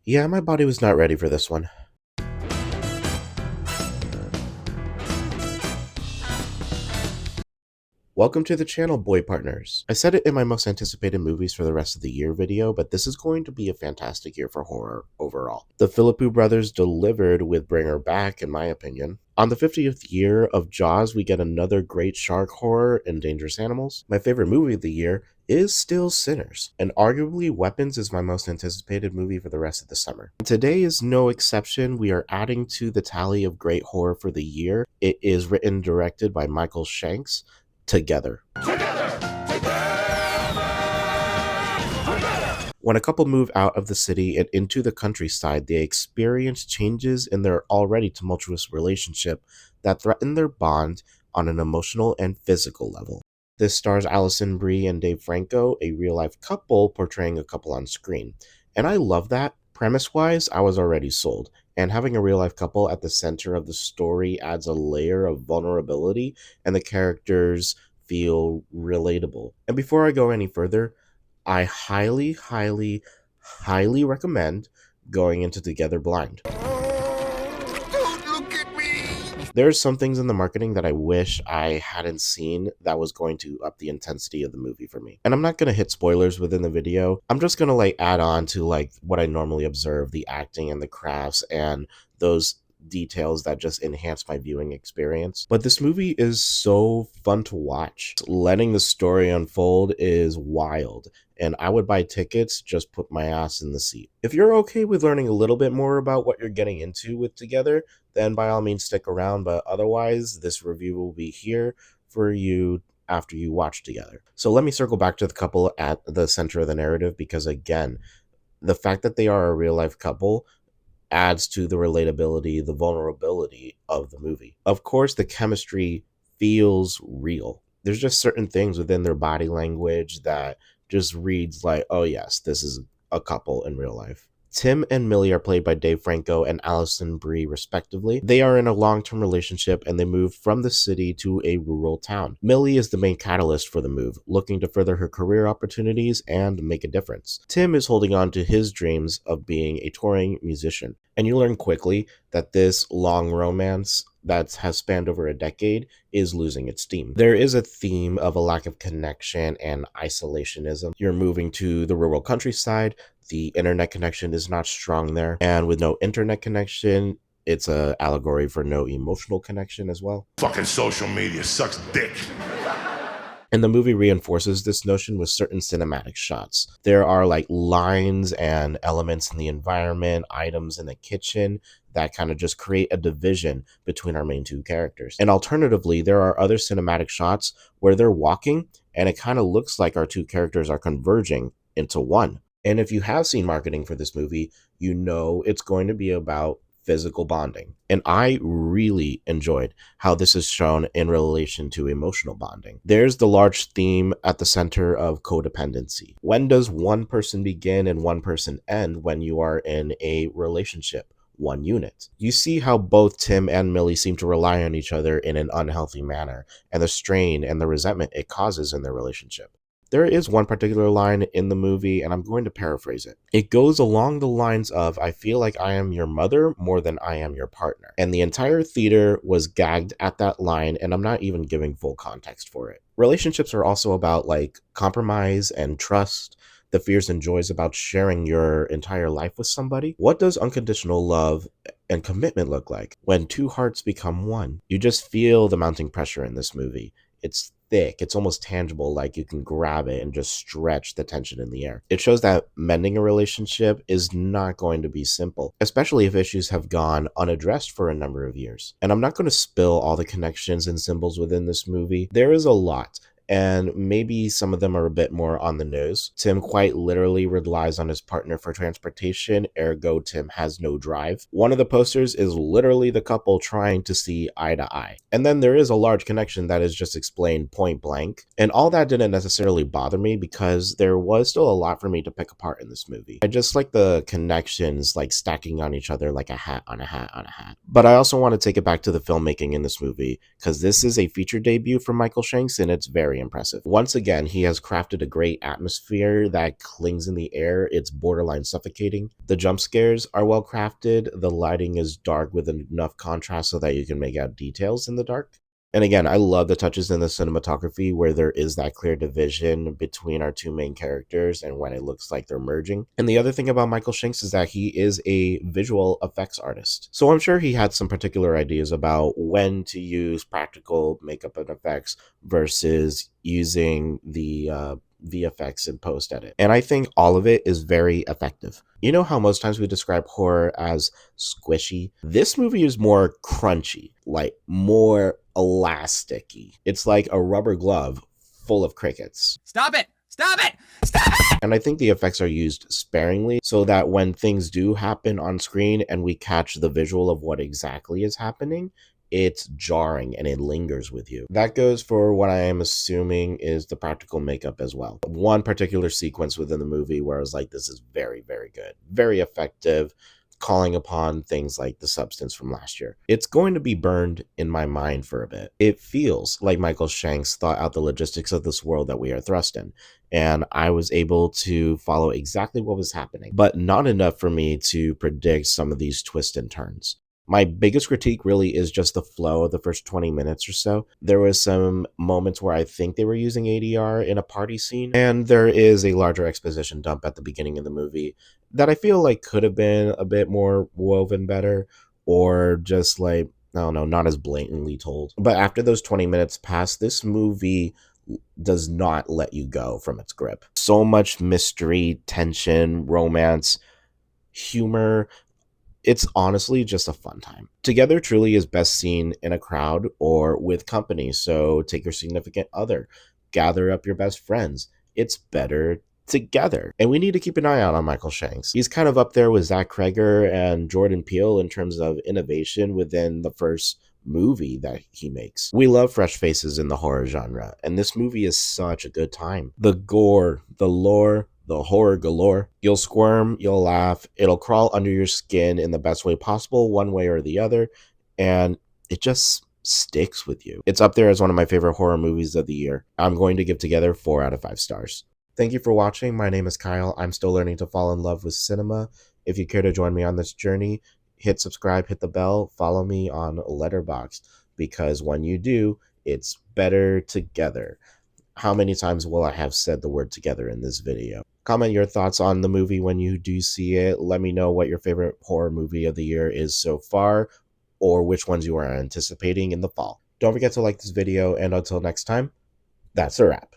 Yeah, my body was not ready for this one. Welcome to the channel, boy partners. I said it in my most anticipated movies for the rest of the year video, but this is going to be a fantastic year for horror overall. The Philippou brothers delivered with Bring Her Back, in my opinion. On the 50th year of Jaws, we get another great shark horror in Dangerous Animals. My favorite movie of the year is still Sinners, and arguably Weapons is my most anticipated movie for the rest of the summer. Today is no exception. We are adding to the tally of great horror for the year. It is written and directed by Michael Shanks. Together. When a couple move out of the city and into the countryside, they experience changes in their already tumultuous relationship that threaten their bond on an emotional and physical level. This stars Alison Brie and Dave Franco, a real-life couple portraying a couple on screen. And I love that. Premise-wise, I was already sold, and having a real-life couple at the center of the story adds a layer of vulnerability, and the characters feel relatable. And before I go any further, I highly recommend going into Together blind. Don't look at me! There's some things in the marketing that I wish I hadn't seen that was going to up the intensity of the movie for me. And I'm not going to hit spoilers within the video. I'm just going to add on to what I normally observe, the acting and the crafts and those details that just enhance my viewing experience. But this movie is so fun to watch. Letting the story unfold is wild, and I would buy tickets, just put my ass in the seat. If you're okay with learning a little bit more about what you're getting into with Together, then by all means stick around, but otherwise this review will be here for you after you watch Together. So let me circle back to the couple at the center of the narrative, because again, the fact that they are a real life couple adds to the relatability, the vulnerability of the movie. Of course, the chemistry feels real. There's just certain things within their body language that just reads like, oh yes, this is a couple in real life. Tim and Millie are played by Dave Franco and Alison Brie, respectively. They are in a long-term relationship and they move from the city to a rural town. Millie is the main catalyst for the move, looking to further her career opportunities and make a difference. Tim is holding on to his dreams of being a touring musician. And you learn quickly that this long romance that has spanned over a decade is losing its steam. There is a theme of a lack of connection and isolationism. You're moving to the rural countryside, the internet connection is not strong there, and with no internet connection, it's a allegory for no emotional connection as well. Fucking social media sucks dick. And the movie reinforces this notion with certain cinematic shots. There are lines and elements in the environment, items in the kitchen that kind of just create a division between our main two characters. And alternatively, there are other cinematic shots where they're walking and it kind of looks like our two characters are converging into one. And if you have seen marketing for this movie, you know it's going to be about physical bonding. And I really enjoyed how this is shown in relation to emotional bonding. There's the large theme at the center of codependency. When does one person begin and one person end when you are in a relationship? One unit. You see how both Tim and Millie seem to rely on each other in an unhealthy manner, and the strain and the resentment it causes in their relationship. There is one particular line in the movie, and I'm going to paraphrase it. It goes along the lines of, I feel like I am your mother more than I am your partner. And the entire theater was gagged at that line, and I'm not even giving full context for it. Relationships are also about compromise and trust, the fears and joys about sharing your entire life with somebody. What does unconditional love and commitment look like when two hearts become one? You just feel the mounting pressure in this movie. It's thick, it's almost tangible, you can grab it and just stretch the tension in the air. It shows that mending a relationship is not going to be simple, especially if issues have gone unaddressed for a number of years. And I'm not going to spill all the connections and symbols within this movie. There is a lot, and maybe some of them are a bit more on the nose. Tim quite literally relies on his partner for transportation, ergo Tim has no drive. One of the posters is literally the couple trying to see eye to eye. And then there is a large connection that is just explained point blank. And all that didn't necessarily bother me because there was still a lot for me to pick apart in this movie. I just like the connections stacking on each other like a hat on a hat on a hat. But I also want to take it back to the filmmaking in this movie, because this is a feature debut for Michael Shanks and it's very very impressive. Once again, he has crafted a great atmosphere that clings in the air. It's borderline suffocating. The jump scares are well crafted. The lighting is dark with enough contrast so that you can make out details in the dark. And again, I love the touches in the cinematography where there is that clear division between our two main characters and when it looks like they're merging. And the other thing about Michael Shanks is that he is a visual effects artist. So I'm sure he had some particular ideas about when to use practical makeup and effects versus using the VFX and post edit. And I think all of it is very effective. You know how most times we describe horror as squishy? This movie is more crunchy, like more elasticy. It's like a rubber glove full of crickets. Stop it! Stop it! Stop it! And I think the effects are used sparingly so that when things do happen on screen and we catch the visual of what exactly is happening, it's jarring and it lingers with you. That goes for what I am assuming is the practical makeup as well. One particular sequence within the movie where I was like, this is very, very good, very effective, calling upon things like the substance from last year. It's going to be burned in my mind for a bit. It feels like Michael Shanks thought out the logistics of this world that we are thrust in, and I was able to follow exactly what was happening, but not enough for me to predict some of these twists and turns. My biggest critique really is just the flow of the first 20 minutes or so. There was some moments where I think they were using ADR in a party scene, and there is a larger exposition dump at the beginning of the movie that I feel like could have been a bit more woven better, or just like, I don't know, not as blatantly told. But after those 20 minutes pass, this movie does not let you go from its grip. So much mystery, tension, romance, humor. It's honestly just a fun time. Together truly is best seen in a crowd or with company, so take your significant other, gather up your best friends. It's better together. And we need to keep an eye out on Michael Shanks. He's kind of up there with Zach Kreger and Jordan Peele in terms of innovation within the first movie that he makes. We love fresh faces in the horror genre, and this movie is such a good time. The gore, the lore, the horror galore. You'll squirm, you'll laugh, it'll crawl under your skin in the best way possible, one way or the other, and it just sticks with you. It's up there as one of my favorite horror movies of the year. I'm going to give Together 4 out of 5 stars. Thank you for watching. My name is Kyle. I'm still learning to fall in love with cinema. If you care to join me on this journey, hit subscribe, hit the bell, follow me on Letterboxd, because when you do, it's better together. How many times will I have said the word together in this video? Comment your thoughts on the movie when you do see it. Let me know what your favorite horror movie of the year is so far, or which ones you are anticipating in the fall. Don't forget to like this video, and until next time, that's a wrap.